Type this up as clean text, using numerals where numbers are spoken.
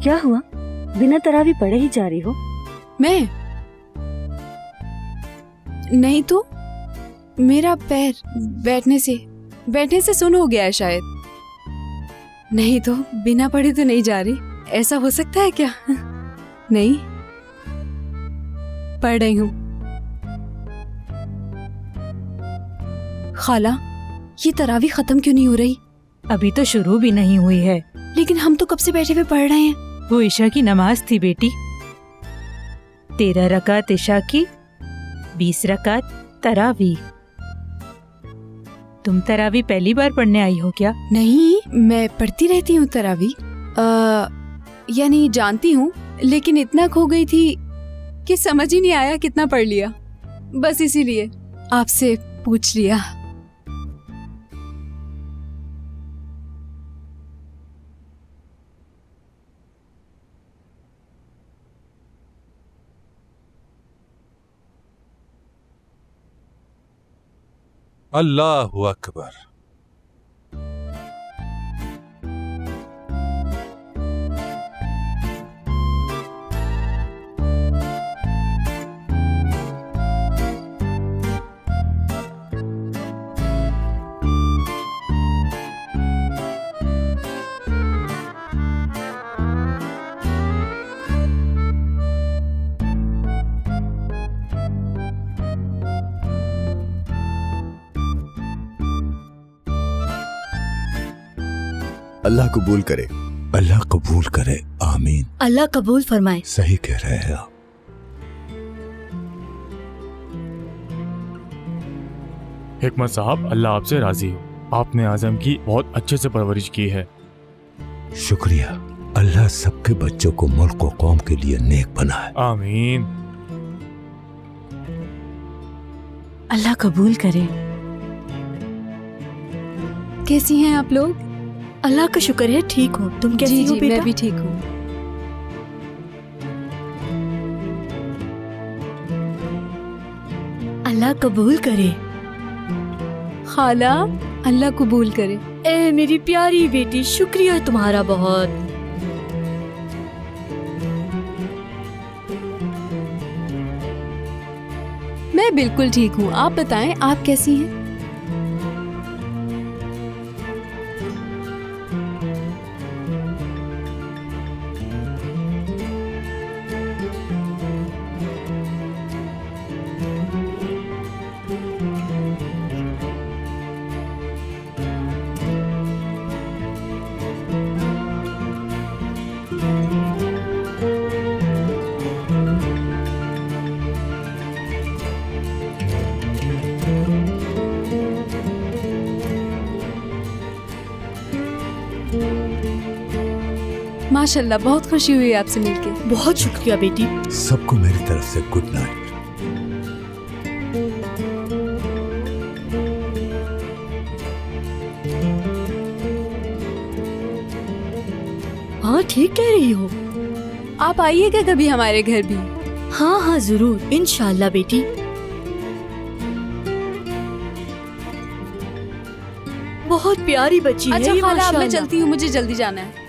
क्या हुआ? बिना तरावी पढ़े ही जा रही हो? मैं नहीं तो मेरा पैर बैठने से सुन हो गया है शायद। नहीं तो बिना पढ़े तो नहीं जा रही। ऐसा हो सकता है क्या? नहीं, पढ़ रही हूँ। खाला, ये तरावी खत्म क्यों नहीं हो रही? अभी तो शुरू भी नहीं हुई है। लेकिन हम तो कब से बैठे हुए पढ़ रहे हैं। वो ईशा की नमाज थी बेटी। 13 रकात ईशा की, 20 रकात तरावी। तुम तरावी पहली बार पढ़ने आई हो क्या? नहीं, मैं पढ़ती रहती हूँ तरावी। यानी जानती हूँ, लेकिन इतना खो गई थी कि समझ ही नहीं आया कितना पढ़ लिया। बस इसीलिए आपसे पूछ लिया। अल्लाहु अकबर। अल्लाह कबूल करे। अल्लाह कबूल करे, आमीन। अल्लाह कबूल फरमाए। सही कह रहे हैं आप। हिकमत साहब, अल्लाह आपसे राजी हो। आपने आजम की बहुत अच्छे से परवरिश की है। शुक्रिया। अल्लाह सबके बच्चों को मुल्क और कौम के लिए नेक बनाए, आमीन। अल्लाह कबूल करे। कैसी हैं आप लोग? अल्लाह का शुक्र है ठीक हूँ। तुम कैसी जी हो जी, बेटा? मैं भी ठीक हूँ। अल्लाह कबूल करे। खाला, अल्लाह कबूल करे। ए मेरी प्यारी बेटी, शुक्रिया तुम्हारा बहुत। मैं बिल्कुल ठीक हूँ। आप बताएं, आप कैसी हैं? माशाल्लाह, बहुत खुशी हुई आपसे मिलके। बहुत शुक्रिया बेटी। सबको मेरी तरफ से गुड नाइट। हाँ ठीक कह रही हो। आप आइएगा कभी हमारे घर भी। हाँ हाँ जरूर, इंशाल्लाह बेटी। बहुत प्यारी बच्ची है अच्छा ये, खाला, अब मैं माशाल्लाह। चलती हूँ, मुझे जल्दी जाना है।